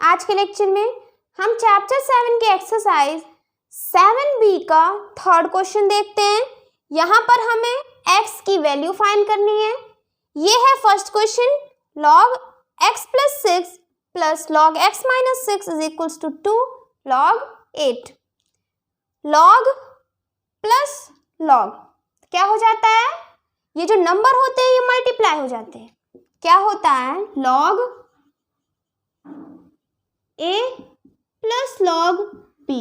आज के लेक्चर में हम चैप्टर 7 के एक्सरसाइज 7b का थर्ड क्वेश्चन देखते हैं। यहाँ पर हमें x की वैल्यू फाइंड करनी है। ये है first question, log x plus 6 plus log x minus 6 is equals to 2 log 8। log plus log क्या हो जाता है? ये जो नंबर होते हैं ये मल्टीप्लाई हो जाते हैं। क्या होता है? log a plus log b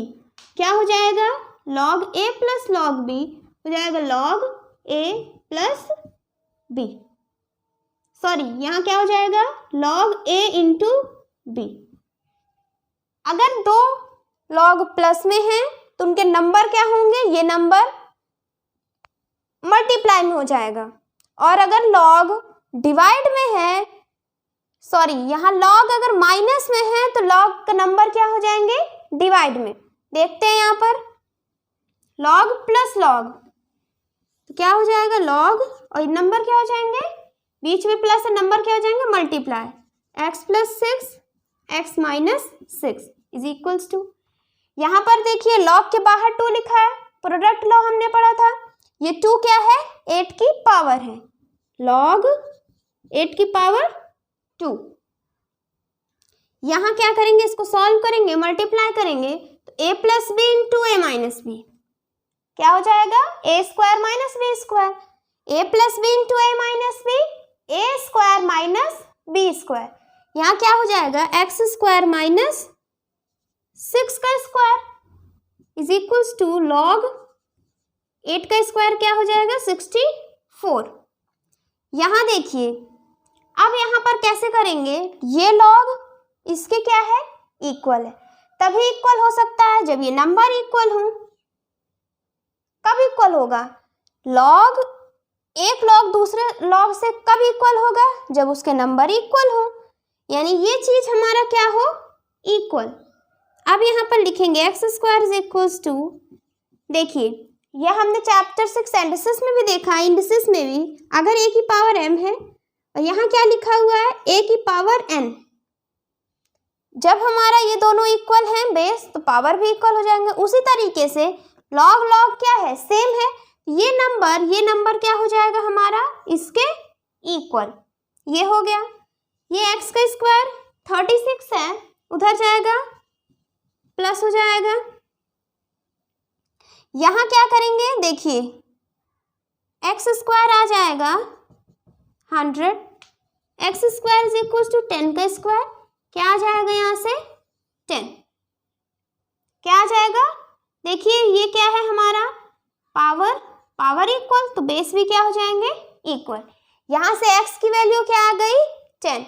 क्या हो जाएगा? log a plus log b हो जाएगा log a plus b। Sorry, यहाँ क्या हो जाएगा? log a into b। अगर दो log प्लस में हैं तो उनके नंबर क्या होंगे? ये नंबर मल्टीप्लाई में हो जाएगा। और अगर log डिवाइड में है, सॉरी यहाँ log अगर माइनस में है तो log का नंबर क्या हो जाएंगे? डिवाइड में। देखते हैं यहाँ पर log प्लस log तो क्या हो जाएगा? log और ये नंबर क्या हो जाएंगे? बीच में प्लस है, नंबर क्या हो जाएंगे? Multiply. x plus 6 x minus 6 is equals to, यहाँ पर देखिए log के बाहर 2 लिखा है, प्रोडक्ट लॉ हमने पढ़ा था। ये 2 क्या है? 8 की पावर है। log 8 की पावर 2। यहाँ क्या करेंगे? इसको सॉल्व करेंगे, मल्टीप्लाई करेंगे तो a plus B into A minus B क्या हो जाएगा? A square minus B square. A plus B into A minus B A square minus B square. यहाँ क्या हो जाएगा? एक्स स्क्वायर माइनस 6 का square is equals to log 8 का square क्या हो जाएगा? 64। यहाँ देखिए, अब यहाँ पर कैसे करेंगे? ये लॉग इसके क्या है? इक्वल है। तभी इक्वल हो सकता है जब ये नंबर इक्वल हो। कब इक्वल होगा? लॉग एक लॉग दूसरे लॉग से कब इक्वल होगा? जब उसके नंबर इक्वल हो, यानी ये चीज हमारा क्या हो? इक्वल। अब यहाँ पर लिखेंगे X square is equals to, देखिए यह हमने चैप्टर 6 इंडिसेस में भी देखा, इंडिसेस में भी अगर a की पावर m है और यहाँ क्या लिखा हुआ है? a की पावर n। जब हमारा ये दोनों इक्वल हैं बेस, तो पावर भी इक्वल हो जाएंगे। उसी तरीके से लॉग लॉग क्या है? सेम है। ये नंबर क्या हो जाएगा हमारा? इसके इक्वल। ये हो गया। ये x का स्क्वायर 36 है, उधर जाएगा प्लस हो जाएगा। यहाँ क्या करेंगे? देखिए एक्स स्क्वायर आ जाएगा 100, X square is equal to 10 का स्क्वायर क्या आ जाएगा? यहाँ से 10 क्या आ जाएगा? देखिए ये क्या है हमारा? पावर इक्वल, तो बेस भी क्या हो जाएंगे? इक्वल। यहाँ से x की वैल्यू क्या आ गई? 10।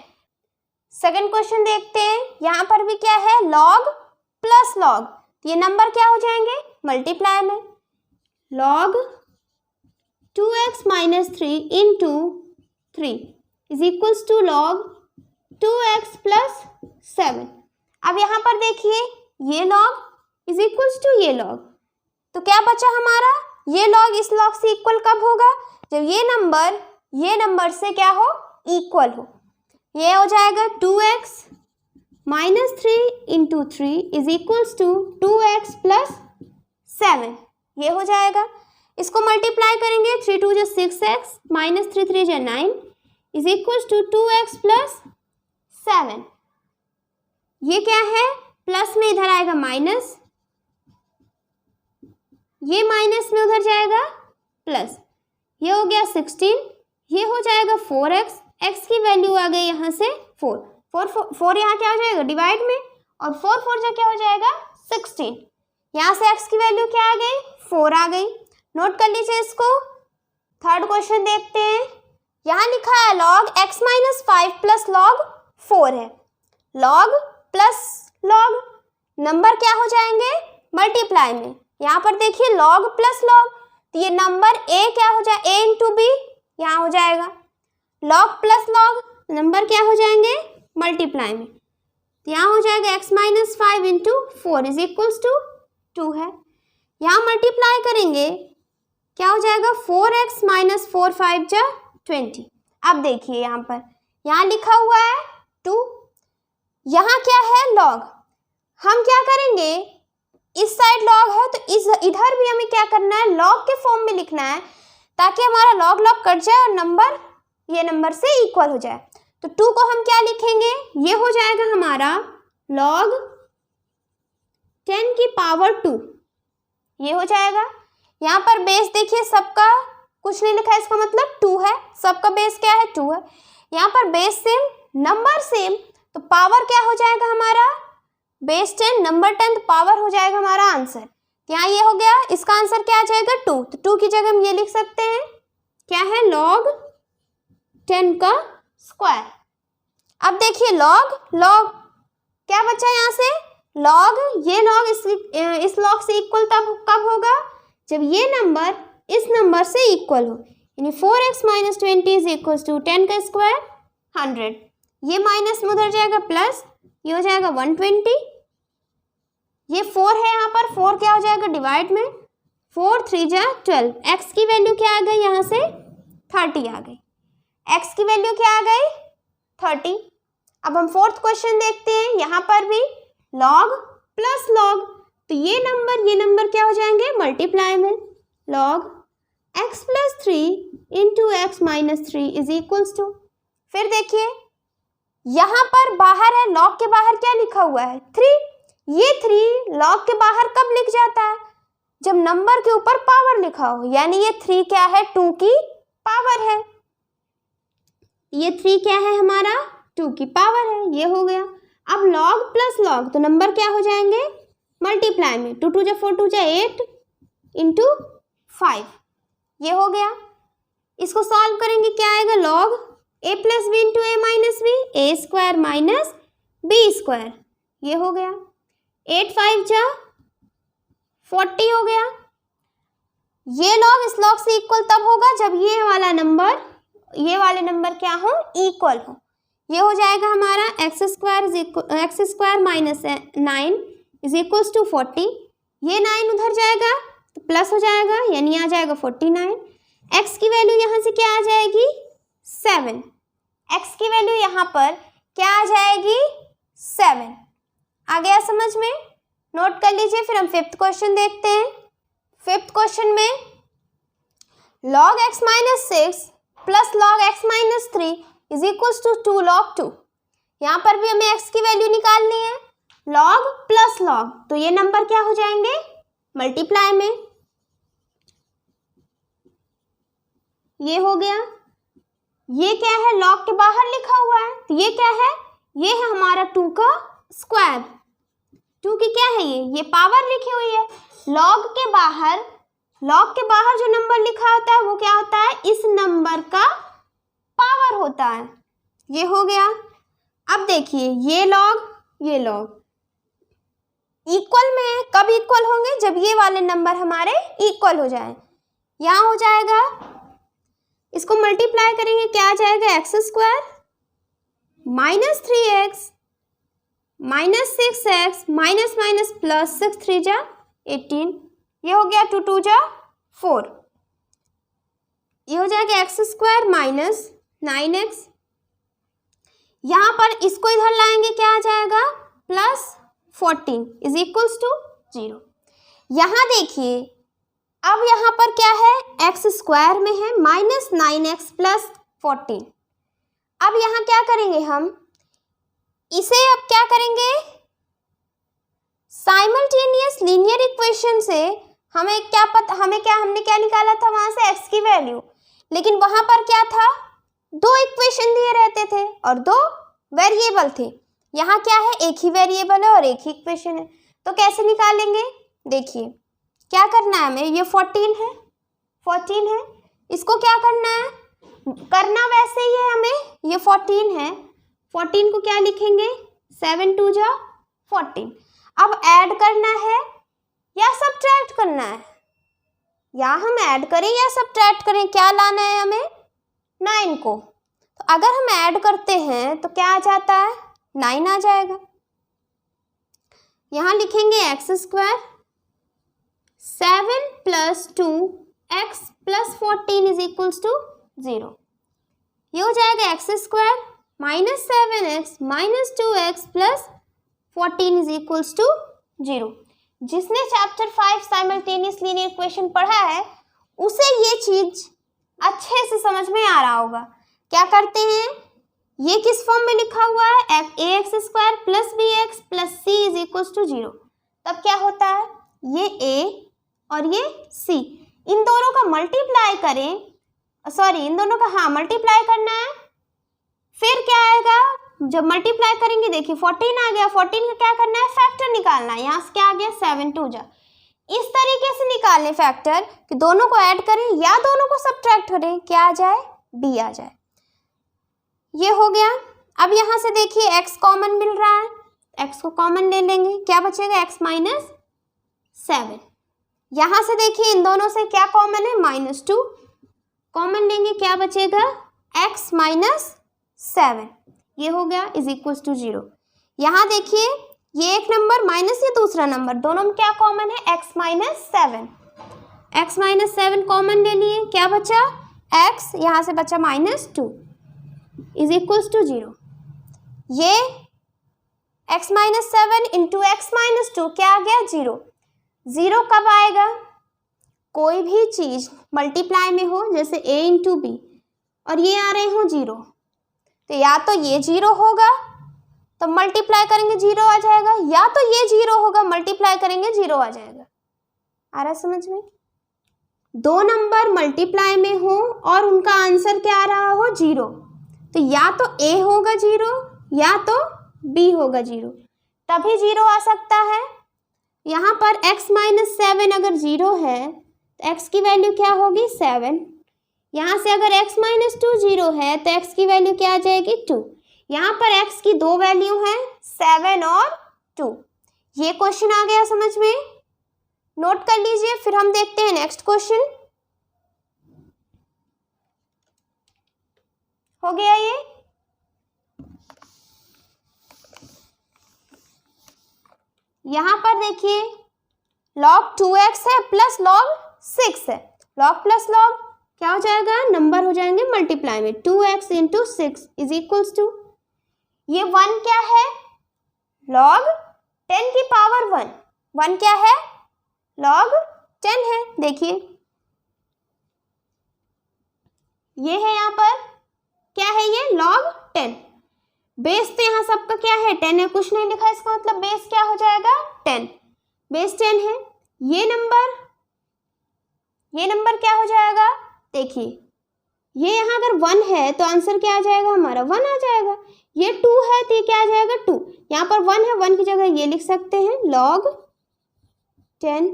सेकंड क्वेश्चन देखते हैं। यहाँ पर भी क्या है? log प्लस log, ये नंबर क्या हो जाएंगे? मल्टीप्लाई में। log 2x minus 3 into 3 is equals to log 2x plus 7। अब यहाँ पर देखिए ये log इज इक्वल्स टू ये log, तो क्या बचा हमारा? ये log इस log से इक्वल कब होगा? जब ये नंबर से क्या हो? इक्वल हो। ये हो जाएगा 2x minus 3 into 3 is equals to 2x plus 7। ये हो जाएगा। इसको मल्टीप्लाई करेंगे, 3 2 जो 6x माइनस 3 3 जो 9 is equals to 2x plus 7। ये क्या है? प्लस में इधर आएगा माइनस, ये माइनस में उधर जाएगा प्लस। ये हो गया 16, ये हो जाएगा 4x, x की वैल्यू आ गई यहाँ से 4 यहाँ क्या हो जाएगा? डिवाइड में, और 4 4 जो क्या हो जाएगा? 16। यहाँ से x की वैल्यू क्या आ गई? 4 आ गई। नोट कर लीजिए इसको। थर्ड क्वेश्चन देखते हैं। यहाँ लिखा है log x minus 5 plus log 4 है। log प्लस log नंबर क्या हो जाएंगे? मल्टीप्लाई में। यहाँ पर देखिए log प्लस log, तो ये नंबर a क्या हो जाए? a इंटू b यहाँ हो जाएगा। log प्लस log नंबर क्या हो जाएंगे? मल्टीप्लाई में। तो यहाँ हो जाएगा x minus 5 into 4 is equals to 2 है। यहाँ मल्टीप्लाई करेंगे क्या हो जाएगा? 4x माइनस 4 5 जा 20। अब देखिए यहाँ पर, यहाँ लिखा हुआ है 2, यहाँ क्या है लॉग, हम क्या करेंगे इस साइड लॉग है तो इस इधर भी हमें क्या करना है लॉग के फॉर्म में लिखना है ताकि हमारा लॉग लॉग कट जाए और नंबर ये नंबर से इक्वल हो जाए। तो 2 को हम क्या लिखेंगे, ये हो जाएगा हमारा log 10 की पावर 2, ये हो जाएगा। यहाँ पर बेस देखिए सबका कुछ नहीं लिखा है, इसका मतलब 2 है, सबका बेस क्या है 2 है। यहाँ पर बेस सेम नंबर सेम तो पावर क्या हो जाएगा हमारा बेस 10 नंबर 10 तो पावर हो जाएगा हमारा आंसर। यहाँ ये हो गया, इसका आंसर क्या आ जाएगा 2, तो 2 की जगह हम ये लिख सकते हैं क्या है log 10 का स्क्वायर। अब देखिए log क्या बचा यहाँ से log, ये log इस log से इक्वल तब कब होगा जब ये नंबर इस नंबर से इक्वल हो, यानी 4x - 20 इज इक्वल टू 10 का स्क्वायर 100। ये माइनस में उधर जाएगा प्लस, ये हो जाएगा 120, ये 4 है यहाँ पर, 4 क्या हो जाएगा डिवाइड में 4 3 जा 12, x की वैल्यू क्या आ गई यहाँ से 30 आ गई, x की वैल्यू क्या आ गई 30। अब हम फोर्थ क्वेश्चन देखते हैं, यहाँ पर भी log प्लस log, तो ये नंबर क्या हो जाएंगे मल्टीप्लाई में log x + 3 into x - 3 is equals to, फिर देखिए यहाँ पर बाहर है log के बाहर क्या लिखा हुआ है 3, ये 3 log के बाहर कब लिख जाता है जब नंबर के ऊपर पावर लिखा हो, यानी ये 3 क्या है 2 की पावर है, ये 3 क्या है हमारा 2 की पावर है, ये हो गया। अब log प्लस log तो नंबर क्या हो जाएंगे मल्टीप्लाई में 2 2 जा 4 2 जा 8 इंटू 5, ये हो गया। इसको सॉल्व करेंगे क्या आएगा log a + b into a - b, a square minus b square, ये हो गया। 8 5 जा 40 हो गया। ये log इस log से इक्वल तब होगा जब ये वाले नंबर क्या हो इक्वल हो, ये हो जाएगा हमारा x square minus 9 is equals to 40, ये 9 उधर जाएगा तो प्लस हो जाएगा यानी आ जाएगा 49, x की वैल्यू यहाँ से क्या आ जाएगी 7, x की वैल्यू यहाँ पर क्या आ जाएगी 7। आ गया समझ में, नोट कर लीजिए। फिर हम फिफ्थ क्वेश्चन देखते हैं। फिफ्थ क्वेश्चन में log x - 6 plus log x - 3 is equals to 2 log 2, यहाँ पर भी हमें x की वैल्यू निकालनी है log प्लस log, तो ये नंबर क्या हो जाएंगे मल्टीप्लाई में, ये हो गया। ये क्या है log के बाहर लिखा हुआ है तो ये क्या है, ये है हमारा 2 का स्क्वायर, 2 की क्या है ये पावर लिखी हुई है। log के बाहर जो नंबर लिखा होता है वो क्या होता है इस नंबर का पावर होता है, ये हो गया। अब देखिए ये log इक्वल में है, कब इक्वल होंगे जब ये वाले नंबर हमारे इक्वल हो जाए, यहाँ हो जाएगा, इसको मल्टीप्लाई करेंगे क्या आ जाएगा x square minus 3x minus 6x minus minus plus 6 3 जा 18, ये हो गया 2 2 जा 4, ये हो जाएगा x स्क्वायर माइनस 9x, यहाँ पर इसको इधर लाएंगे क्या आ जाएगा प्लस 14 इज इक्वल्स टू 0। यहाँ देखिए अब यहाँ पर क्या है x स्क्वायर में है माइनस 9x प्लस 14। अब यहाँ क्या करेंगे हम इसे अब क्या करेंगे साइमल्टेनियस लीनियर इक्वेशन से हमने क्या निकाला था वहां से x की वैल्यू, लेकिन वहां पर क्या था 2 इक्वेशन दिए रहते थे और 2 वेरिएबल थे, यहाँ क्या है एक ही वेरिएबल है और एक ही इक्वेशन है, तो कैसे निकालेंगे देखिए क्या करना है हमें, ये 14 है, इसको क्या करना वैसे ही है हमें, ये 14 है, 14 को क्या लिखेंगे 7 2 जा 14। अब ऐड करना है या सब्ट्रैक्ट करना है, या हम ऐड करें या सब्ट्रैक्ट करें, क्या लाना है हमें 9 को, तो अगर हम ऐड करते हैं तो क्या आ जाता है 9 आ जाएगा। यहाँ लिखेंगे x square 7 plus 2x plus 14 is equals to 0, ये हो जाएगा x स्क्वायर -7x -2x plus 14 is equals to 0। जिसने चैप्टर 5 साइमल्टेनियस लीनियर इक्वेशन पढ़ा है उसे ये चीज अच्छे से समझ में आ रहा होगा। क्या करते हैं, ये किस फॉर्म में लिखा हुआ है, ax² plus bx plus c is equals to 0। तब क्या होता है, ये a और ये c, इन दोनों का मल्टीप्लाई करें, इन दोनों का हाँ मल्टीप्लाई करना है। फिर क्या आएगा, जब मल्टीप्लाई करेंगे देखिए 14 आ गया, 14 का क्या करना है, फैक्टर निकालना है। यहाँ से क्या आ गया 7 2 जा। इस तरीके से निकालें फैक्टर कि दोनों को ऐड करें या दोनों को सब्ट्रैक्ट करें, क्या आ जाए, b आ जाए। ये हो गया। अब यहाँ से देखिए x कॉमन मिल रहा है, x को कॉमन ले लेंगे, क्या बचेगा x -7। यहाँ से देखिए इन दोनों से क्या कॉमन है, -2 कॉमन लेंगे, क्या बचेगा x -7। ये हो गया इज इक्वल्स टू 0। यहाँ देखिए ये एक नंबर माइनस ये दूसरा नंबर, दोनों में क्या कॉमन है, x -7। x -7 कॉमन ले लिए, क्या बचा x, यहाँ से बचा -2 इज इक्वल्स टू 0। ये x -7 इंटू x -2 क्या आ गया 0। 0 कब आएगा, कोई भी चीज मल्टीप्लाई में हो, जैसे a इंटू बी और ये आ रहे हो 0, तो या तो ये 0 होगा तो मल्टीप्लाई करेंगे 0 आ जाएगा, या तो ये 0 होगा मल्टीप्लाई करेंगे 0 आ जाएगा। आ रहा समझ में, दो नंबर मल्टीप्लाई में हो और उनका आंसर क्या आ रहा हो 0, तो या तो a होगा 0 या तो b होगा 0, तभी 0 आ सकता है। यहाँ पर x -7 अगर 0 है तो x की वैल्यू क्या होगी 7। यहाँ से अगर x -2 0 है तो x की वैल्यू क्या आ जाएगी 2। यहाँ पर x की दो वैल्यू हैं 7 और 2। ये क्वेश्चन आ गया समझ में, नोट कर लीजिए। फिर हम देखते हैं नेक्स्ट क्वेश्चन। हो गया ये, यहाँ पर देखिए log 2x है प्लस log 6 है। log प्लस log क्या हो जाएगा, नंबर हो जाएंगे मल्टीप्लाई में, 2x into 6 is equals to, ये 1 क्या है, log 10 की पावर 1, 1 क्या है, log 10 है। देखिए ये है, यहाँ पर क्या है, ये log 10। बेस तो यहाँ सबका क्या है 10 है, कुछ नहीं लिखा, इसका मतलब बेस क्या हो जाएगा 10, बेस 10 है। ये नंबर क्या हो जाएगा, देखिए ये यहाँ अगर 1 है तो आंसर क्या आ जाएगा हमारा 1 आ जाएगा। ये 2 है तो ये क्या आ जाएगा 2, यहाँ पर 1 है, 1 की जगह ये लिख सकते हैं log 10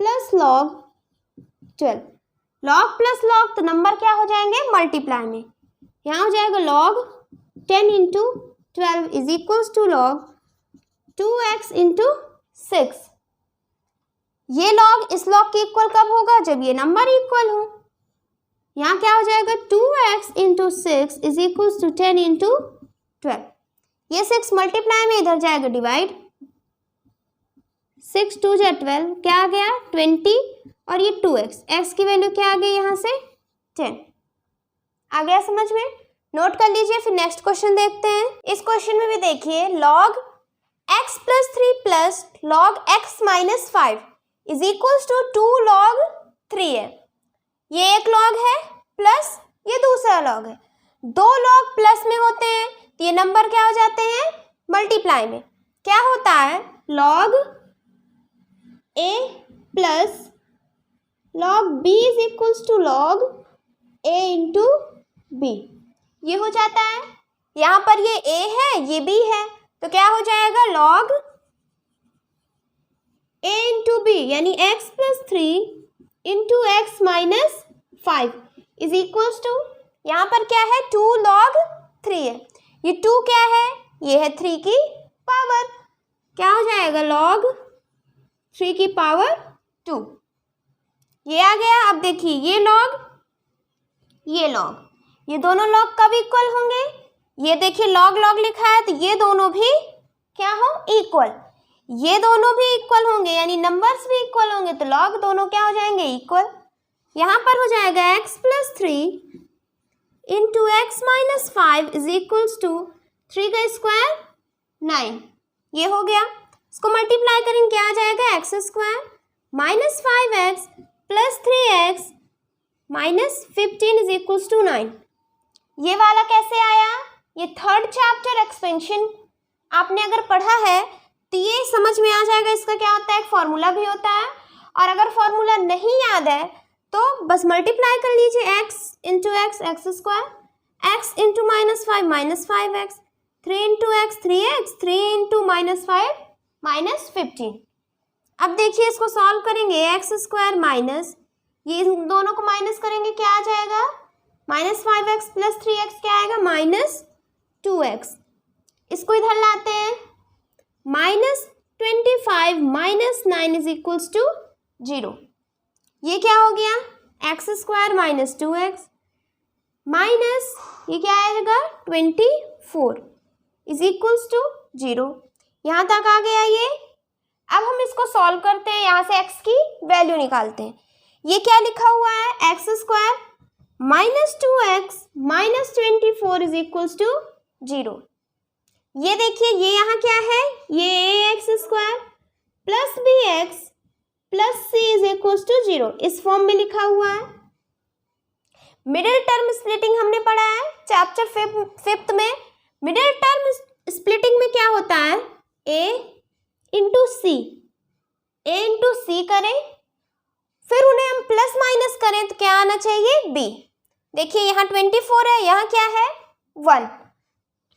plus log 12। log plus log तो नंबर क्या हो जाएंगे मल्टीप्लाई में, यहाँ हो जाएगा log 10 into 12 is equals to log 2x into 6। ये log इस log के इक्वल कब होगा, जब ये नंबर इक्वल हो। यहाँ क्या हो जाएगा 2x into 6 is equals to 10 into 12। ये 6 मल्टीप्लाई में इधर जाएगा डिवाइड, 6 2 जा 12, क्या आ गया 20 और ये 2x, x की वैल्यू क्या आ गई यहाँ से 10। आ गया समझ में, नोट कर लीजिए। फिर नेक्स्ट क्वेश्चन देखते हैं। इस क्वेश्चन में भी देखिए log x plus 3 plus log x minus 5 is equals to 2 log 3 है। ये एक log है प्लस ये दूसरा log है, दो log प्लस में होते हैं तो ये नंबर क्या हो जाते हैं मल्टीप्लाई में। क्या होता है log a plus log b is equals to log a into b, ये हो जाता है। यहाँ पर ये a है ये b है तो क्या हो जाएगा log a इंटू b यानी x plus 3 into x minus 5 is equals to, यहाँ पर क्या है 2 log 3 है, ये 2 क्या है, ये है 3 की पावर, क्या हो जाएगा log 3 की पावर 2, ये आ गया। अब देखिए ये log ये दोनों log कब इक्वल होंगे, ये देखिए log लिखा है तो ये दोनों भी क्या हो इक्वल, ये दोनों भी इक्वल होंगे यानी नंबर्स भी इक्वल होंगे तो log दोनों क्या हो जाएंगे इक्वल। यहाँ पर हो जाएगा x plus 3 into X minus 5 is equals to 3 का स्क्वायर 9। ये हो गया। इसको मल्टीप्लाई करेंगे क्या आ जाएगा, X square minus 5x plus 3x minus 15 is equals to 9। ये वाला कैसे आया, ये थर्ड चैप्टर एक्सपेंशन आपने अगर पढ़ा है तो ये समझ में आ जाएगा इसका क्या होता है, एक फॉर्मूला भी होता है। और अगर फॉर्मूला नहीं याद है तो बस मल्टीप्लाई कर लीजिए, x into x x square, x into minus 5x, 3 into x 3x, 3 into minus 5 minus 15। अब देखिए इसको सॉल्व करेंगे, एक्स स्क्वायर माइनस ये दोनों को माइनस करेंगे क्या आ जाएगा, माइनस 5x प्लस 3x क्या आएगा, माइनस 2x। इसको इधर लाते हैं, minus 25 minus 9 is equals to 0। ये क्या हो गया, x square minus 2x minus ये क्या आएगा 24 इज इक्वल्स टू 0। यहाँ तक आ गया ये। अब हम इसको सॉल्व करते हैं, यहाँ से x की वैल्यू निकालते हैं। ये क्या लिखा हुआ है, X square minus 2x minus 24 is equals to 0। ये देखिए ये यहाँ क्या है, ये ax square plus bx plus c is equals to 0 इस फॉर्म में लिखा हुआ है। मिडिल टर्म स्प्लिटिंग हमने पढ़ा है चैप्टर फिफ्थ में। मिडिल टर्म स्प्लिटिंग में क्या होता है, a इंटू सी करें, फिर उन्हें हम प्लस माइनस करें तो क्या आना चाहिए, b। देखिए यहाँ 24 है, यहाँ क्या है 1,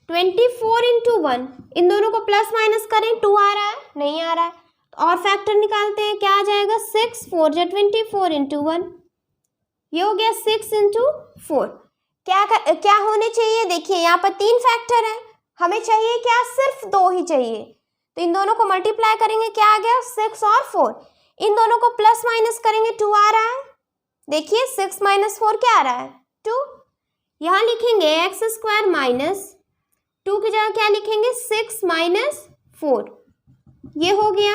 24 इंटू 1, इन दोनों को प्लस माइनस करें 2 आ रहा है, नहीं आ रहा है तो और फैक्टर निकालते हैं, क्या आ जाएगा 6 4 जा 24 इंटू 1, ये हो गया 6 इंटू 4। क्या होने चाहिए, देखिए यहाँ पर 3 फैक्टर है, हमें चाहिए क्या, सिर्फ 2 ही चाहिए। तो इन दोनों को मल्टीप्लाई करेंगे क्या आ गया 6 और 4, इन दोनों को प्लस माइनस करेंगे 2 आ रहा है। देखिए 6 माइनस 4 क्या आ रहा है 2। यहाँ लिखेंगे एक्स स्क्वायर माइनस 2 की जगह क्या लिखेंगे 6 माइनस 4, ये हो गया।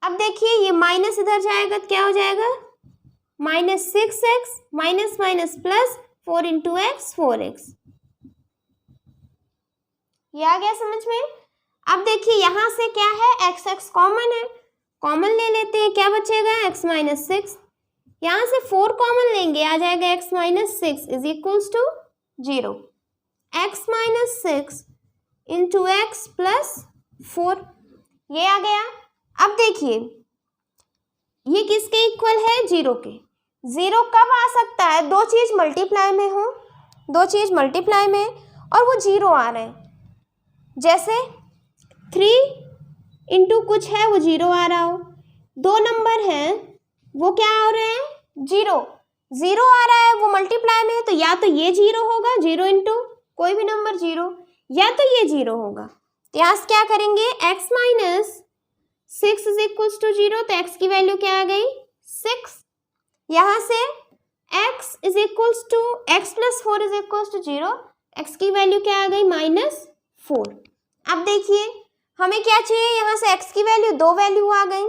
अब देखिए ये माइनस इधर जाएगा तो क्या हो जाएगा minus 6x minus minus plus 4 into x 4x। ये आ गया समझ में। अब देखिए यहाँ से क्या है, x कॉमन है, कॉमन ले लेते हैं, क्या बचेगा x माइनस 6, यहाँ से 4 कॉमन लेंगे आ जाएगा x minus 6 is equals to 0। x minus 6 into X plus 4, ये आ गया। अब देखिए ये किसके इक्वल है, 0 के। 0 कब आ सकता है, दो चीज़ मल्टीप्लाई में हो, दो चीज़ मल्टीप्लाई में और वो 0 आ रहे हैं, जैसे 3 इंटू कुछ है वो 0 आ रहा हो, 2 नंबर हैं वो क्या हो रहे हैं 0 आ रहा है, वो मल्टीप्लाई में है, तो या तो ये 0 होगा, 0 इंटू कोई भी नंबर 0, या तो ये 0 होगा। तो यहाँ से क्या करेंगे, x minus 6 is equals to 0, तो x की वैल्यू क्या आ गई 6। यहाँ से x is equals to x plus 4 is equals to 0, x की वैल्यू क्या आ गई माइनस 4। अब देखिए हमें क्या चाहिए, यहाँ से x की वैल्यू 2 वैल्यू आ गई।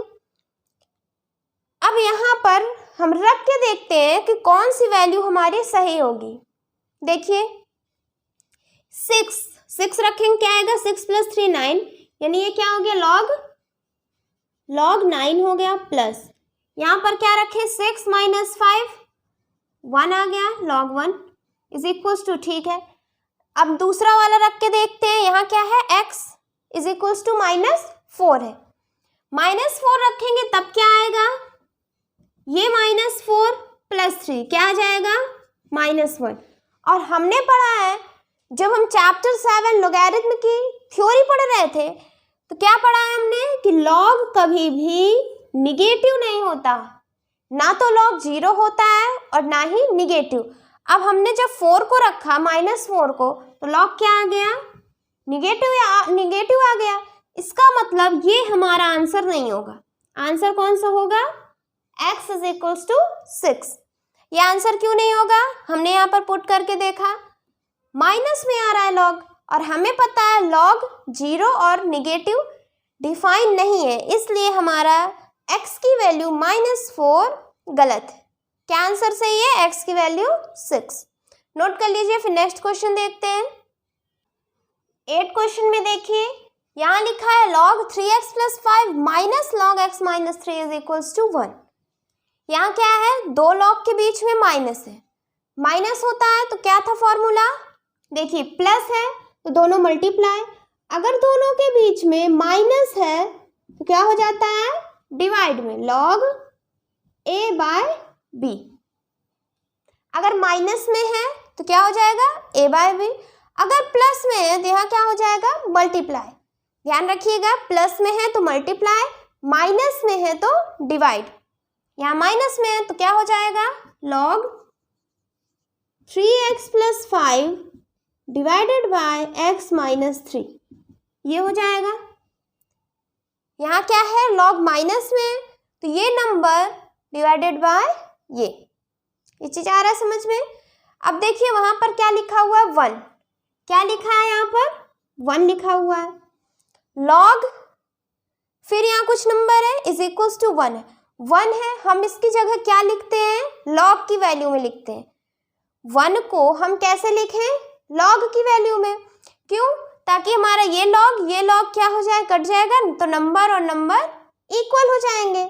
अब यहाँ पर हम रख के देखते हैं कि कौन सी वैल्यू हमारी सही होगी। देखिए 6 रखेंगे क्या आएगा 6 प्लस 3 9, यानी ये क्या हो गया लॉग 9 हो गया, प्लस यहाँ पर क्या रखें 6 माइनस 5 1 आ गया, log 1 इज इक्वल्स टू, ठीक है। अब दूसरा वाला रख के देखते हैं, यहाँ क्या है x is equals to minus 4 है, माइनस 4 रखेंगे तब क्या आएगा, ये माइनस 4 प्लस 3 क्या आ जाएगा माइनस 1। और हमने पढ़ा है जब हम चैप्टर 7 लॉगरिथम की थ्योरी पढ़ रहे थे तो क्या पढ़ा है हमने कि लॉग कभी भी निगेटिव नहीं होता, ना तो लॉग 0 होता है और ना ही निगेटिव। अब हमने जब 4 को रखा माइनस 4 को, तो लॉग क्या आ गया निगेटिव आ गया। इसका मतलब ये हमारा आंसर नहीं होगा। आंसर कौन सा होगा, x इज इक्वल्स टू 6। ये आंसर क्यों नहीं होगा, हमने यहाँ पर पुट करके देखा, माइनस में आ रहा है लॉग, और हमें पता है लॉग 0 और निगेटिव डिफाइन नहीं है, इसलिए हमारा x की वैल्यू माइनस 4 गलत है। क्या आंसर सही है, x की वैल्यू 6। नोट कर लीजिए, फिर नेक्स्ट क्वेश्चन देखते हैं। 8 क्वेश्चन में देखिए, यहाँ लिखा है log 3x plus 5 minus log x minus 3 is equals to 1। यहाँ क्या है, दो लॉग के बीच में माइनस है, माइनस होता है तो क्या था फॉर्मूला, देखिए प्लस है तो दोनों मल्टीप्लाई, अगर दोनों के बीच में माइनस है तो क्या हो जाता है, डिवाइड में लॉग a बाय b। अगर माइनस में है तो क्या हो जाएगा, a बाय b। अगर प्लस में है तो यहाँ क्या हो जाएगा, मल्टीप्लाई। ध्यान रखिएगा, प्लस में है तो मल्टीप्लाई, माइनस में है तो डिवाइड। यहाँ माइनस में है तो क्या हो जाएगा, log 3x plus 5 divided by x minus 3, ये हो जाएगा। यहाँ क्या है, लॉग माइनस में है तो ये नंबर डिवाइडेड बाय ये चीज आ रहा है समझ में। अब देखिए वहां पर क्या लिखा हुआ है, 1, क्या लिखा है यहाँ पर, 1 लिखा हुआ है, लॉग फिर यहाँ कुछ नंबर है इज इक्वल्स टू 1 है, 1 है, हम इसकी जगह क्या लिखते हैं, लॉग की वैल्यू में लिखते हैं। 1 को हम कैसे लिखें, लॉग की वैल्यू में, क्यों, ताकि हमारा ये लॉग क्या हो जाए, कट जाएगा, तो नंबर और नंबर इक्वल हो जाएंगे।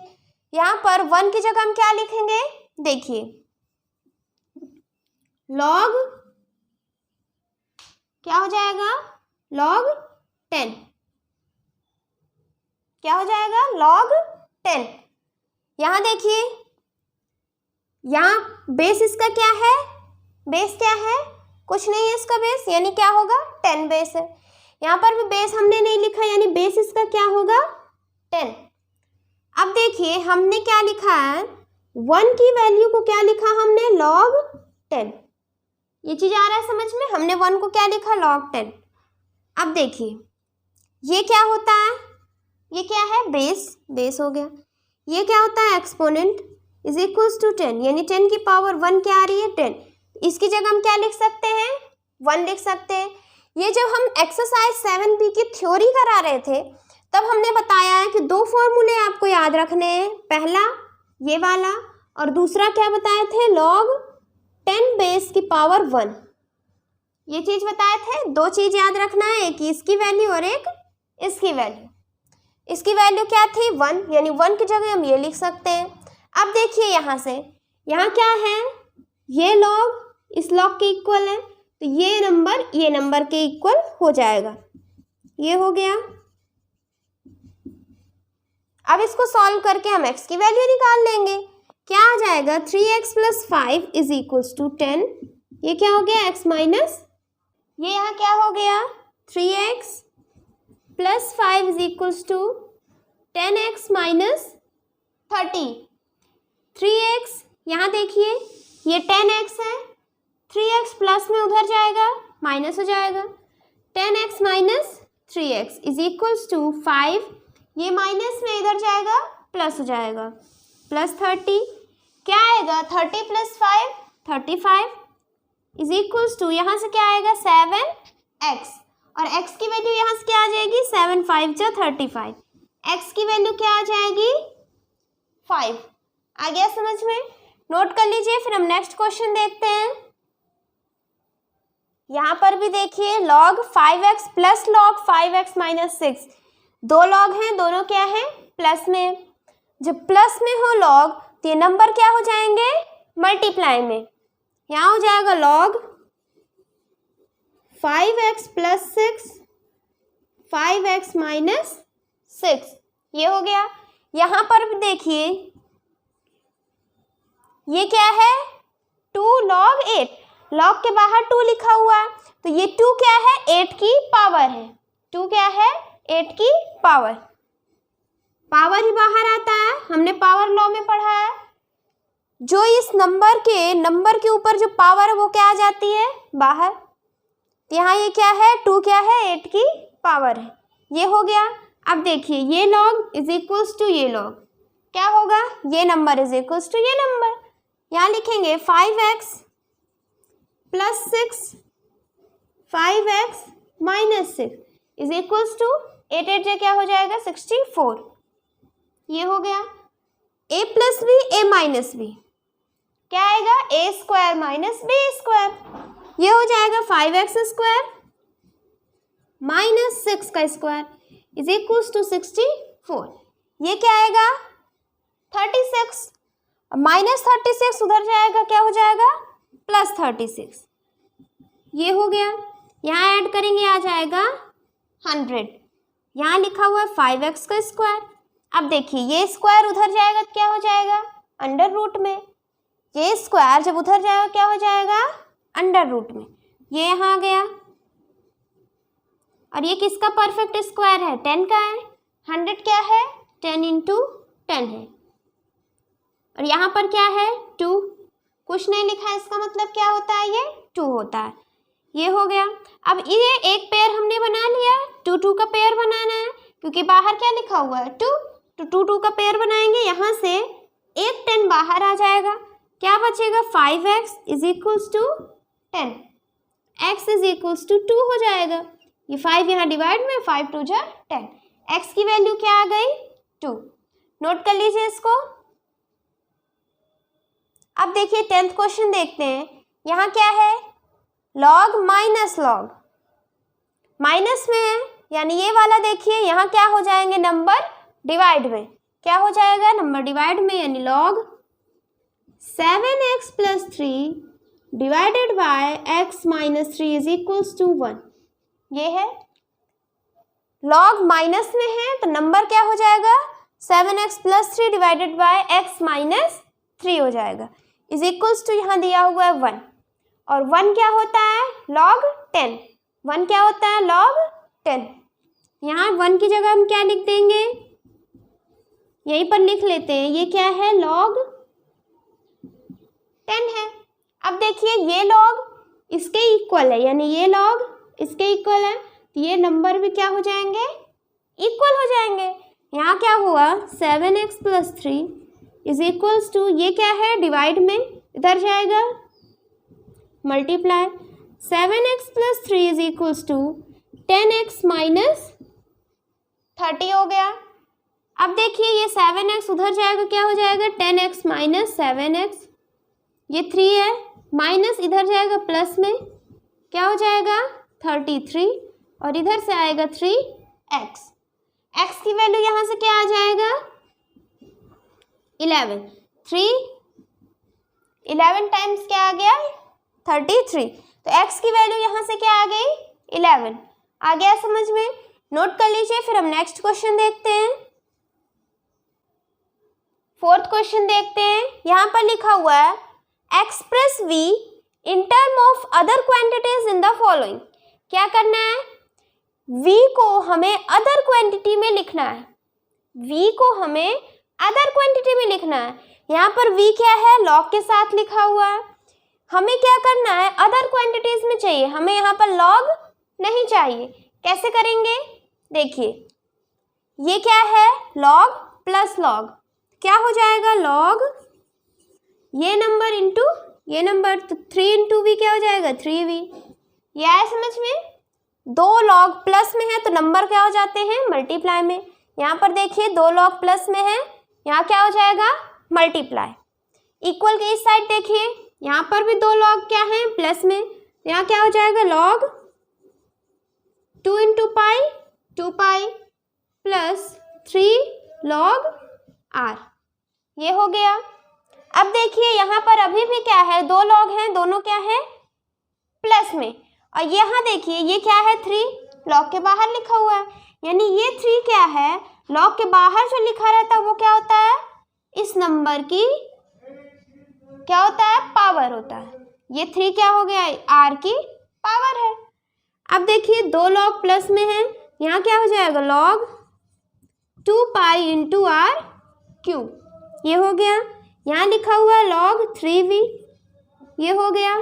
यहाँ पर 1 की जगह हम क्या लिखेंगे, देखिए लॉग क्या हो जाएगा, लॉग 10, क्या हो जाएगा, लॉग 10। यहाँ देखिए, यहाँ बेस इसका क्या है, बेस क्या है, कुछ नहीं है इसका बेस, यानी क्या होगा, 10 बेस है। यहाँ पर भी बेस हमने नहीं लिखा, यानी बेस इसका क्या होगा, 10। अब देखिए हमने क्या लिखा है, 1 की वैल्यू को क्या लिखा हमने, लॉग 10। ये चीज आ रहा है समझ में, हमने 1 को क्या लिखा, लॉग 10। अब देखिए ये क्या होता है, ये क्या है, बेस हो गया। ये क्या होता है, एक्सपोनेंट इज इक्वल्स टू 10, यानी 10 की पावर 1 क्या आ रही है, 10। इसकी जगह हम क्या लिख सकते हैं, 1 लिख सकते हैं। ये जब हम एक्सरसाइज 7b की थ्योरी करा रहे थे तब हमने बताया है कि 2 फॉर्मूले आपको याद रखने हैं, पहला ये वाला और दूसरा क्या बताए थे, लॉग 10 बेस की पावर 1, ये चीज बताए थे। 2 चीज याद रखना है, एक इसकी वैल्यू और एक इसकी वैल्यू। इसकी वैल्यू क्या थी, 1, यानी 1 की जगह हम ये लिख सकते हैं। अब देखिए यहाँ से, यहाँ क्या है, ये लॉग इस लॉग के इक्वल है तो ये नंबर के इक्वल हो जाएगा, ये हो गया। अब इसको सॉल्व करके हम x की वैल्यू निकाल लेंगे, क्या आ जाएगा, 3x plus 5 is equals to 10, ये क्या हो गया, x माइनस, ये यहाँ क्या हो गया, 3x plus 5 is equals to 10x minus 30। 3x यहाँ देखिए ये 10x है, 3x प्लस में उधर जाएगा माइनस हो जाएगा, 10x minus 3x is equals to 5, ये माइनस में इधर जाएगा प्लस हो जाएगा, प्लस 30, क्या आएगा, 30 प्लस 5 35 इज इक्वल्स टू, यहाँ से क्या आएगा, 7x, और x की वैल्यू यहाँ से क्या आ जाएगी, 7 5 जा 35, x की वैल्यू क्या आ जाएगी, 5। आ गया समझ में, नोट कर लीजिए। फिर हम नेक्स्ट क्वेश्चन देखते हैं। यहाँ पर भी देखिए log 5x plus log 5x minus 6, 2 log हैं, दोनों क्या है, प्लस में। जब प्लस में हो लॉग तो ये नंबर क्या हो जाएंगे, मल्टीप्लाई में। यहाँ हो जाएगा log 5x plus 6 5x minus 6, ये हो गया। यहाँ पर भी देखिए ये क्या है, 2 log 8, लॉग के बाहर 2 लिखा हुआ है तो ये 2 क्या है, 8 की पावर है, 2 क्या है, 8 की पावर, पावर ही बाहर आता है, हमने पावर लॉ में पढ़ा है। जो इस नंबर के ऊपर जो पावर है वो क्या आ जाती है, बाहर। तो यहाँ ये क्या है, 2 क्या है, 8 की पावर है, ये हो गया। अब देखिए ये लॉग इज इक्वल्स टू ये लॉग, क्या होगा, ये नंबर इज इक्वल्स टू ये नंबर। यहाँ लिखेंगे 5x plus 6 5x minus 6 is equals to 8 8 जो क्या हो जाएगा, 64, ये हो गया। a plus B A minus B, क्या आएगा A square minus B square, ये हो जाएगा 5x स्क्वायर माइनस 6 का स्क्वायर इज इक्वल्स टू 64। ये क्या आएगा 36, माइनस 36 उधर जाएगा क्या हो जाएगा प्लस 36, ये हो गया। यहाँ ऐड करेंगे आ जाएगा 100, यहाँ लिखा हुआ है 5x का स्क्वायर। अब देखिए ये स्क्वायर उधर जाएगा तो क्या हो जाएगा अंडर रूट में, ये स्क्वायर जब उधर जाएगा क्या हो जाएगा अंडर रूट में, ये यहाँ आ गया। और ये किसका परफेक्ट स्क्वायर है 10 का है, 100 क्या है 10 इंटू 10 है, और यहाँ पर क्या है 2, कुछ नहीं लिखा है, इसका मतलब क्या होता है ये 2 होता है, ये हो गया। अब ये एक पेयर हमने बना लिया, 2 2 का पेयर बनाना है क्योंकि बाहर क्या लिखा हुआ है 2, तो 2 2 का पेयर बनाएंगे, यहाँ से एक 10 बाहर आ जाएगा, क्या बचेगा 5x is equals to 10, x is equals to 2 हो जाएगा। ये 5 यहाँ डिवाइड में 5 2 जा 10, x की वैल्यू क्या आ गई 2, नोट कर लीजिए इसको। अब देखिए 10th क्वेश्चन देखते हैं, यहाँ क्या है लॉग माइनस लॉग, माइनस में है यानी ये वाला देखिए यहाँ क्या हो जाएंगे नंबर डिवाइड में, क्या हो जाएगा नंबर डिवाइड में, यानी log 7x plus 3 divided by x minus 3 is equals to 1। ये है लॉग माइनस में है तो नंबर क्या हो जाएगा 7x plus 3 divided by x minus 3 हो जाएगा इज इक्वल्स टू यहाँ दिया हुआ है 1, और 1 क्या होता है लॉग 10, 1 क्या होता है लॉग 10, यहाँ 1 की जगह हम क्या लिख देंगे यहीं पर लिख लेते हैं, ये क्या है लॉग 10 है। अब देखिए ये लॉग इसके इक्वल है, यानी ये लॉग इसके इक्वल है तो ये नंबर भी क्या हो जाएंगे इक्वल हो जाएंगे। यहाँ क्या हुआ 7x plus 3 is equals to, ये क्या है डिवाइड में इधर जाएगा multiply, 7x plus 3 is equals to 10x minus 30 हो गया। अब देखिए ये 7x उधर जाएगा क्या हो जाएगा 10x माइनस 7x, ये 3 है माइनस इधर जाएगा प्लस में क्या हो जाएगा 33, और इधर से आएगा 3x, x की वैल्यू यहाँ से क्या आ जाएगा 11, 11 टाइम्स क्या आ गया 33, तो x की वैल्यू यहाँ से क्या आ गई 11, आ गया समझ में, नोट कर लीजिए। फिर हम नेक्स्ट क्वेश्चन देखते हैं, 4th क्वेश्चन देखते हैं। यहाँ पर लिखा हुआ है express v in term of other quantities in the following, क्या करना है v को हमें अदर क्वांटिटी में लिखना है, v को हमें अदर क्वांटिटी में लिखना है। यहाँ पर v क्या है लॉग के साथ लिखा हुआ है, हमें क्या करना है अदर क्वांटिटीज में चाहिए, हमें यहाँ पर लॉग नहीं चाहिए, कैसे करेंगे देखिए ये क्या है लॉग प्लस लॉग, क्या हो जाएगा लॉग ये नंबर इंटू ये नंबर, तो 3 इंटू वी क्या हो जाएगा 3v, ये आया समझ में, 2 लॉग प्लस में है तो नंबर क्या हो जाते हैं मल्टीप्लाई में, यहाँ पर देखिए 2 लॉग प्लस में है यहाँ क्या हो जाएगा मल्टीप्लाई, इक्वल के इस साइड देखिए यहाँ पर भी 2 लॉग क्या है प्लस में, यहाँ क्या हो जाएगा log 2 into pi 2 pi plus 3 log r, ये हो गया। अब देखिए यहाँ पर अभी भी क्या है 2 लॉग हैं, दोनों क्या है प्लस में, और यहाँ देखिए ये क्या है 3 लॉग के बाहर लिखा हुआ है, यानी ये 3 क्या है लॉग के बाहर जो लिखा रहता है वो क्या होता है इस नंबर की क्या होता है पावर होता है, ये 3 क्या हो गया r की पावर है। अब देखिए 2 लॉग प्लस में है, यहाँ क्या हो जाएगा log 2 pi into r cube, ये हो गया। यहाँ लिखा हुआ है लॉग 3v, ये हो गया।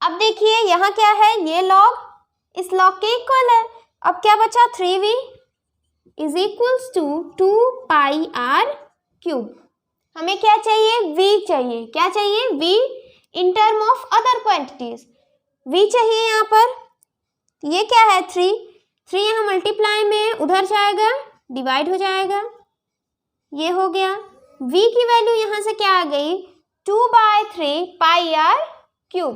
अब देखिए यहाँ क्या है ये लॉग इस लॉग के इक्वल है, अब क्या बचा 3v is equals to 2 pi r cube, हमें क्या चाहिए v चाहिए, क्या चाहिए v in term of other quantities, v चाहिए यहाँ पर, ये क्या है 3 यहाँ मल्टीप्लाई में उधर जाएगा डिवाइड हो जाएगा, ये हो गया। v की वैल्यू यहाँ से क्या आ गई 2/3 पाई आर क्यूब।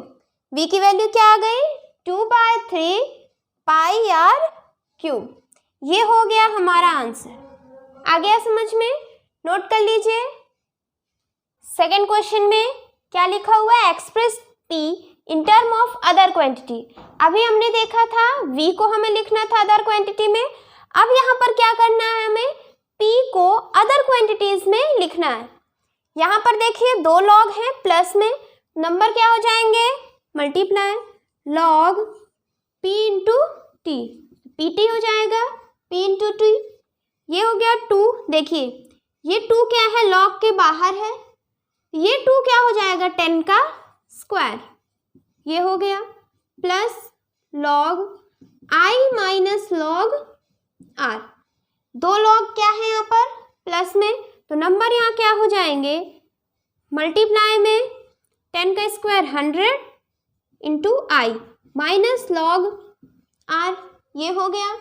v की वैल्यू क्या आ गई? 2/3 पाई आर क्यूब। ये हो गया हमारा आंसर। आ गया समझ में? नोट कर लीजिए। सेकेंड क्वेश्चन में क्या लिखा हुआ है? Express p in term of other quantity. अभी हमने देखा था v को हमें लिखना था अदर क्वांटिटी में। अब यहाँ पर क्या करना है? हमें p को अदर क्वांटिटीज में लिखना है। यहाँ पर देखिए 2 लॉग हैं प्लस में, नंबर क्या हो जाएंगे? Multiply log p into T, pt हो जाएगा p इंटू टी। ये हो गया 2। देखिए ये 2 क्या है? लॉग के बाहर है। ये 2 क्या हो जाएगा? 10 का स्क्वायर। ये हो गया plus log i minus log r। 2 log क्या है यहाँ पर? प्लस में, तो नंबर यहाँ क्या हो जाएंगे? मल्टीप्लाई में 10 का स्क्वायर 100 इंटू आई माइनस लॉग r। ये हो गया।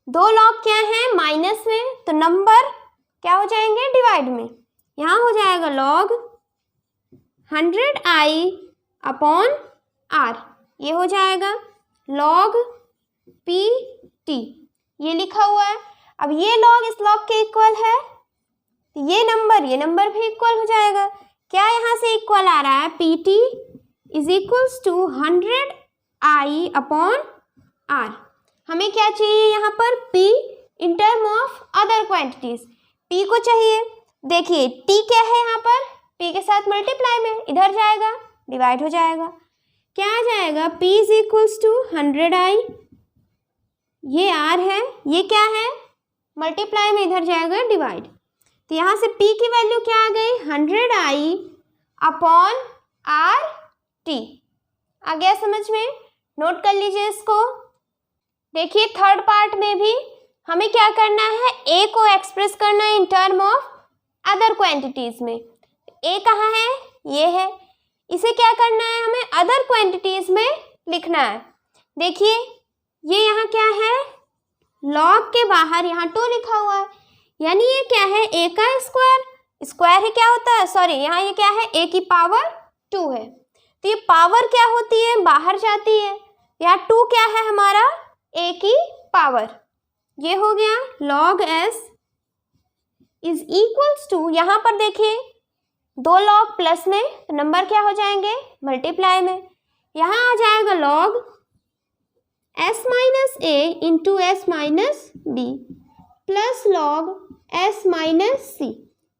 2 लॉग क्या है? माइनस में, तो नंबर क्या हो जाएंगे? डिवाइड में। यहाँ हो जाएगा लॉग 100i अपॉन r। ये हो जाएगा लॉग pt। ये लिखा हुआ है। अब ये लॉग इस लॉग के इक्वल है, ये नंबर भी इक्वल हो जाएगा। क्या यहाँ से इक्वल आ रहा है? pt is equals to 100i upon r। हमें क्या चाहिए यहाँ पर? p in term of other quantities. p को चाहिए। देखिए t क्या है यहाँ पर? p के साथ मल्टीप्लाई में इधर जाएगा, डिवाइड हो जाएगा। क्या आ जाएगा? p is equals to 100i। ये r है, ये क्या है? मल्टीप्लाई में इधर जाएगा, डिवाइड। तो यहाँ से p की वैल्यू क्या आ गई? 100i upon r t। आ गया समझ में? नोट कर लीजिए इसको। देखिए थर्ड पार्ट में भी हमें क्या करना है? a को एक्सप्रेस करना है इन टर्म ऑफ अदर क्वांटिटीज में। a कहाँ है? ये है। इसे क्या करना है? हमें अदर क्वांटिटीज में लिखना है। देखिए ये यहाँ क्या है? लॉग के बाहर यहाँ 2 लिखा हुआ है, यानी ये क्या है? a का स्क्वायर। स्क्वायर ही क्या होता है? सॉरी, यहाँ ये क्या है? a की पावर 2 है। तो ये पावर क्या होती है? बाहर जाती है। यहाँ 2 क्या है हमारा? a की पावर। ये हो गया log s is equals to, यहाँ पर देखिए 2 लॉग प्लस में, तो नंबर क्या हो जाएंगे? मल्टीप्लाई में। यहाँ आ जाएगा log s minus a into s minus b plus log s minus c।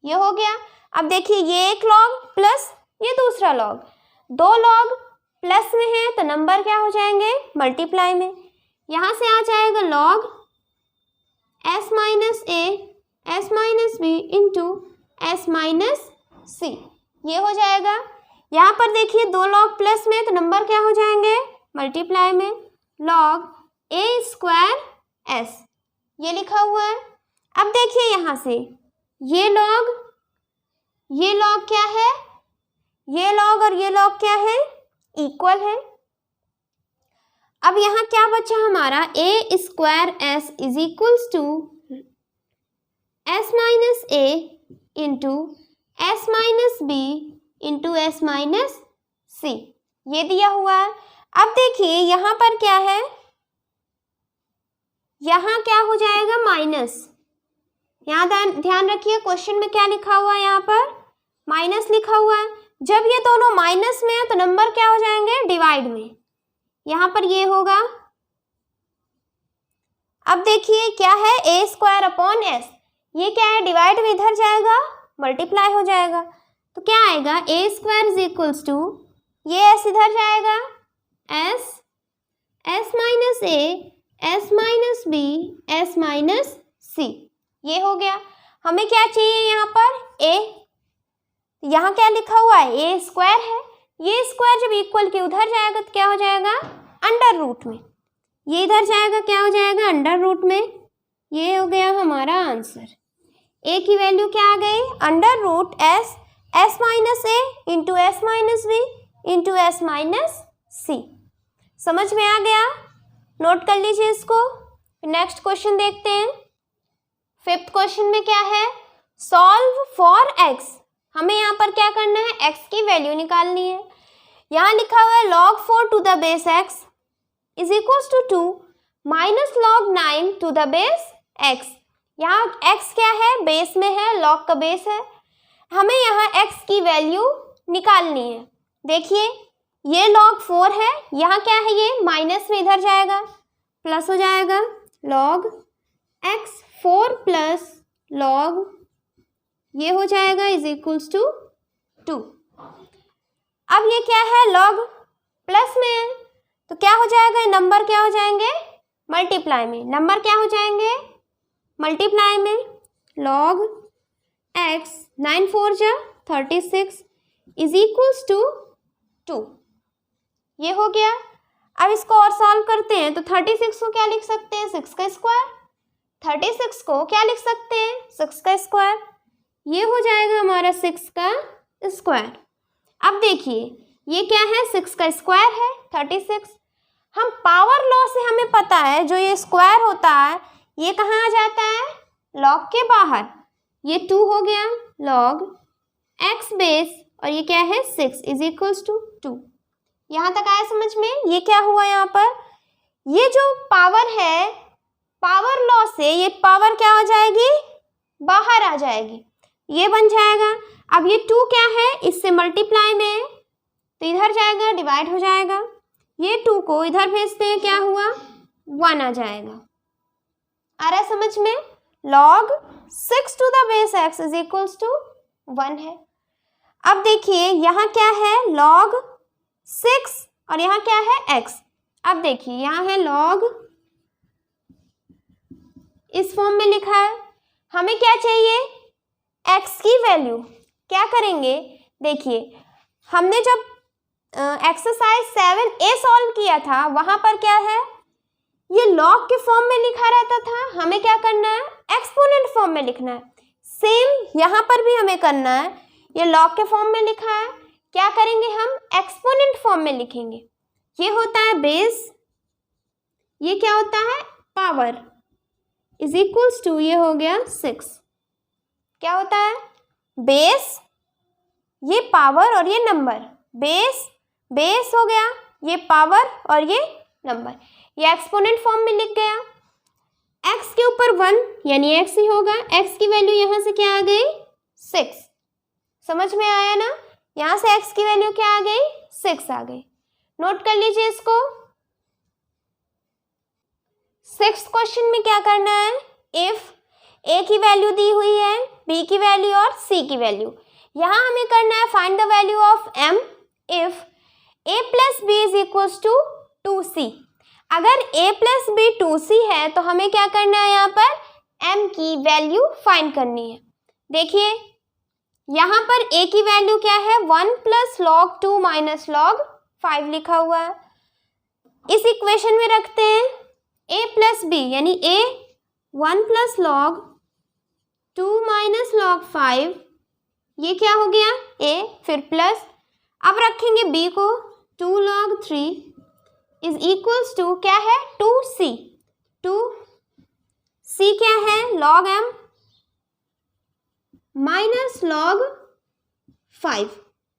ये हो गया। अब देखिए ये एक लॉग प्लस ये दूसरा लॉग, 2 लॉग प्लस में है, तो नंबर क्या हो जाएंगे? मल्टीप्लाई में। यहाँ से आ जाएगा log s minus a s minus b into s minus c। ये हो जाएगा। यहाँ पर देखिए 2 लॉग प्लस में, तो नंबर क्या हो जाएंगे? मल्टीप्लाई में। log a स्क्वायर s, ये लिखा हुआ है। अब देखिए यहाँ से ये लॉग क्या है? ये लॉग और ये लॉग क्या है? इक्वल है। अब यहाँ क्या बचा हमारा? a square s is equals to s minus a into s minus b into s minus c। ये दिया हुआ है। अब देखिए यहाँ पर क्या है? यहाँ क्या हो जाएगा? माइनस। यहाँ ध्यान रखिए क्वेश्चन में क्या लिखा हुआ है? यहाँ पर माइनस लिखा हुआ है। जब ये दोनों माइनस में है तो नंबर क्या हो जाएंगे? डिवाइड में। यहाँ पर ये होगा। अब देखिए क्या है? a square upon s। ये क्या है? डिवाइड में इधर जाएगा, मल्टीप्लाई हो जाएगा। तो क्या आएगा? a square is equals to, ये s इधर जाएगा, s minus a s minus b s minus c। ये हो गया। हमें क्या चाहिए यहाँ पर? a। यहाँ क्या लिखा हुआ है? a स्क्वायर है। ये स्क्वायर जब इक्वल के उधर जाएगा तो क्या हो जाएगा? अंडर रूट में। ये इधर जाएगा, क्या हो जाएगा? अंडर रूट में। ये हो गया हमारा आंसर। a की वैल्यू क्या आ गई? Under root s minus a into s minus b into s minus c। समझ में आ गया? नोट कर लीजिए इसको। नेक्स्ट क्वेश्चन देखते हैं। 5th क्वेश्चन में क्या है? सॉल्व फॉर x हमें यहाँ पर क्या करना है, x की वैल्यू निकालनी है। यहाँ लिखा हुआ है log 4 to the base x is equals to 2 minus log 9 to the base x। यहाँ x क्या है, बेस में है, log का बेस है। हमें यहाँ x की वैल्यू निकालनी है। देखिए ये log 4 है, यहाँ क्या है, ये माइनस में इधर जाएगा, प्लस हो जाएगा log x 4 प्लस log ये हो जाएगा इज इक्वल्स टू 2। अब ये क्या है, log प्लस में है, तो क्या हो जाएगा, नंबर क्या हो जाएंगे, मल्टीप्लाई में। नंबर क्या हो जाएंगे, मल्टीप्लाई में। log x 9 4 जा 36 इज इक्वल्स टू 2। ये हो गया। अब इसको और सॉल्व करते हैं तो 36 को क्या लिख सकते हैं, 6 का स्क्वायर। 36 को क्या लिख सकते हैं, 6 का स्क्वायर। ये हो जाएगा हमारा 6 का स्क्वायर। अब देखिए ये क्या है, 6 का स्क्वायर है 36। हम पावर लॉ से हमें पता है जो ये स्क्वायर होता है ये कहाँ आ जाता है, लॉग के बाहर। ये 2 हो गया log x बेस और ये क्या है 6 इज इक्वल्स टू 2। यहाँ तक आया समझ में। ये क्या हुआ यहाँ पर, ये जो पावर है पावर लॉ से ये पावर क्या हो जाएगी, बाहर आ जाएगी, ये बन जाएगा। अब ये 2 क्या है, इससे मल्टीप्लाई में तो इधर जाएगा, डिवाइड हो जाएगा। ये 2 को इधर भेजते हैं, क्या हुआ 1 आ जाएगा। आ रहा है समझ में। log 6 to the base x is equals to 1 है। अब देखिए यहाँ क्या है, log 6 और यहाँ क्या है x। अब देखिए यहाँ है log, इस फॉर्म में लिखा है। हमें क्या चाहिए, x की वैल्यू। क्या करेंगे, देखिए हमने जब एक्सरसाइज 7A सॉल्व किया था वहाँ पर क्या है, ये log के फॉर्म में लिखा रहता था। हमें क्या करना है, एक्सपोनेंट फॉर्म में लिखना है। सेम यहाँ पर भी हमें करना है, ये log के फॉर्म में लिखा है, क्या करेंगे हम एक्सपोनेंट फॉर्म में लिखेंगे। ये होता है बेस, ये क्या होता है पावर, इज इक्वल्स टू ये हो गया 6। क्या होता है, बेस, ये पावर और ये नंबर। बेस हो गया, ये पावर और ये नंबर। ये एक्सपोनेंट फॉर्म में लिख गया। x के ऊपर 1 यानी x ही होगा। x की वैल्यू यहाँ से क्या आ गई 6। समझ में आया ना, यहाँ से x की वैल्यू क्या आ गई 6 आ गई। नोट कर लीजिए इसको। 6th क्वेश्चन में क्या करना है, इफ a की वैल्यू दी हुई है, b की वैल्यू और c की वैल्यू। यहाँ हमें करना है find the value of m if a plus b is equals to 2c। अगर a प्लस b 2c है तो हमें क्या करना है, यहाँ पर m की वैल्यू फाइंड करनी है। देखिए यहाँ पर a की वैल्यू क्या है, 1 प्लस log 2 माइनस log 5 लिखा हुआ है। इस इक्वेशन में रखते हैं a प्लस b यानी a 1 plus log 2 minus log 5, ये क्या हो गया a, फिर प्लस। अब रखेंगे b को 2 log 3 इज इक्वल्स टू क्या है 2c। 2c क्या है log m माइनस log 5,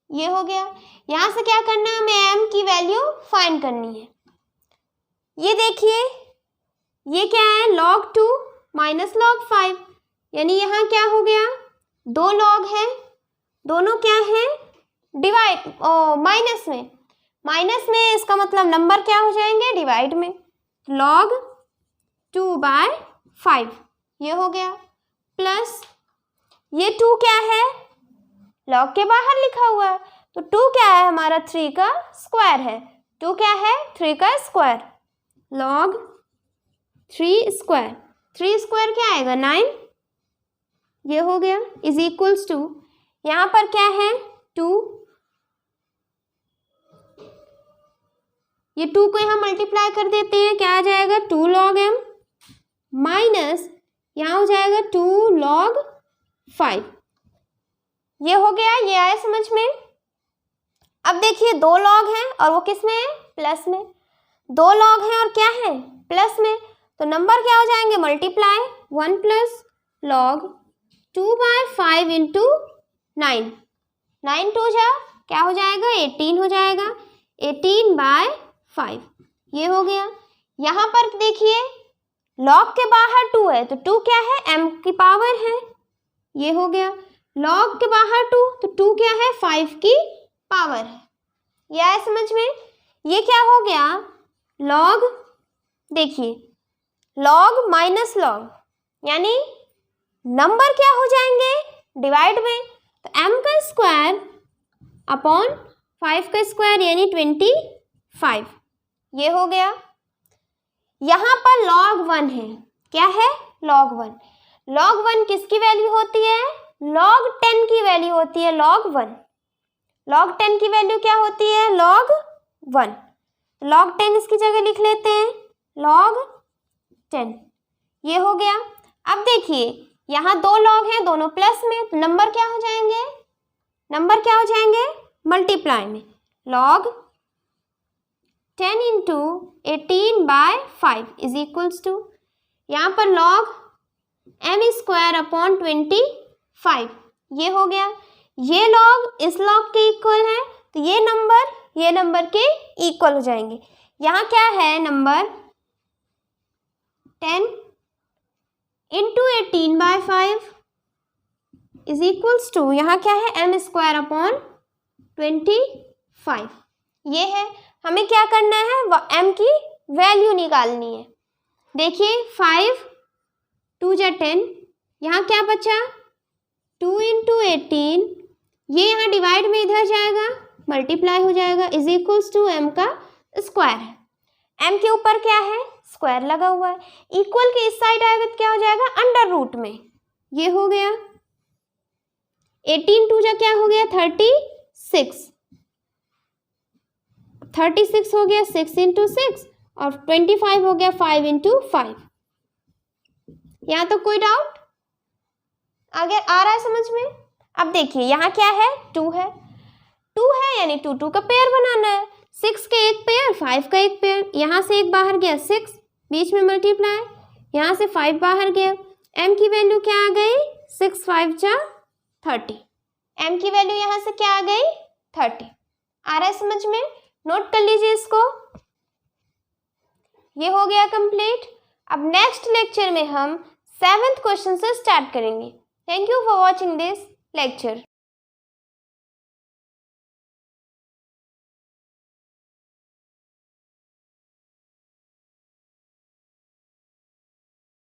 ये हो गया। यहाँ से क्या करना है, हमें m की वैल्यू फाइंड करनी है। ये देखिए ये क्या है log 2 माइनस log 5 यानी यहाँ क्या हो गया, 2 log है, दोनों क्या है डिवाइड माइनस में इसका मतलब नंबर क्या हो जाएंगे डिवाइड में। log 2/5 ये हो गया, प्लस ये 2 क्या है log के बाहर लिखा हुआ है तो 2 क्या है हमारा 3 का स्क्वायर है। 2 क्या है 3 का स्क्वायर, log 3 स्क्वायर। 3 स्क्वायर क्या आएगा 9, ये हो गया इज इक्वल्स टू यहाँ पर क्या है 2, ये 2 को यहाँ मल्टीप्लाई कर देते हैं, क्या आ जाएगा 2 log m माइनस यहाँ हो जाएगा 2 log 5, ये हो गया। ये आया समझ में। अब देखिए 2 log हैं और वो किस में है प्लस में, 2 log हैं और क्या है प्लस में, तो नंबर क्या हो जाएंगे मल्टीप्लाई 1 प्लस log 2/5 इंटू 9, 9 2 जा क्या हो जाएगा 18 हो जाएगा, 18/5 ये हो गया। यहाँ पर देखिए लॉग के बाहर 2 है तो 2 क्या है m की पावर है, ये हो गया। लॉग के बाहर 2 तो 2 क्या है 5 की पावर है, ये आया समझ में। ये क्या हो गया लॉग, देखिए लॉग माइनस लॉग यानी नंबर क्या हो जाएंगे डिवाइड में, तो m का स्क्वायर अपॉन 5 का स्क्वायर यानी 25 ये हो गया। यहाँ पर log 1 है, क्या है log 1, log 1 किसकी वैल्यू होती है log 10 की वैल्यू होती है log 1, log 10 की वैल्यू क्या होती है log 1, log 10 इसकी जगह लिख लेते हैं log 10 ये हो गया। अब देखिए यहाँ 2 log हैं दोनों प्लस में तो नंबर क्या हो जाएंगे, नंबर क्या हो जाएंगे मल्टीप्लाई में, log 10 into 18/5 is equals to, यहाँ पर log m स्क्वायर अपॉन 25 ये हो गया। ये log इस log के इक्वल है तो ये नंबर के इक्वल हो जाएंगे। यहाँ क्या है number 10 into 18/5 is equals to, यहाँ क्या है m स्क्वायर अपॉन 25 ये है। हमें क्या करना है m की वैल्यू निकालनी है। देखिए 5 2 जा 10, यहाँ क्या बचा 2 इंटू 18, ये यहाँ डिवाइड में इधर जाएगा मल्टीप्लाई हो जाएगा इज इक्वल्स टू m का स्क्वायर है, m के ऊपर क्या है स्क्वायर लगा हुआ है, इक्वल के इस साइड आएगा तो क्या हो जाएगा अंडर रूट में, ये हो गया 18 2 जा क्या हो गया 36 हो गया 6 इंटू 6 और 25 हो गया 5 इंटू 5। यहाँ तो कोई डाउट आगे आ रहा है समझ में। अब देखिए यहाँ क्या है 2 है यानी 2 2 का पेयर बनाना है, 6 का एक पेयर 5 का एक पेयर, यहाँ से एक बाहर गया 6 बीच में मल्टीप्लाई, यहाँ से 5 बाहर गया, m की वैल्यू क्या आ गई 6 5 जा 30, m की वैल्यू यहाँ से क्या आ गई 30। आ रहा है समझ में, नोट कर लीजिए इसको, ये हो गया कंप्लीट। अब नेक्स्ट लेक्चर में हम 7th क्वेश्चन से स्टार्ट करेंगे। Thank you for watching this lecture.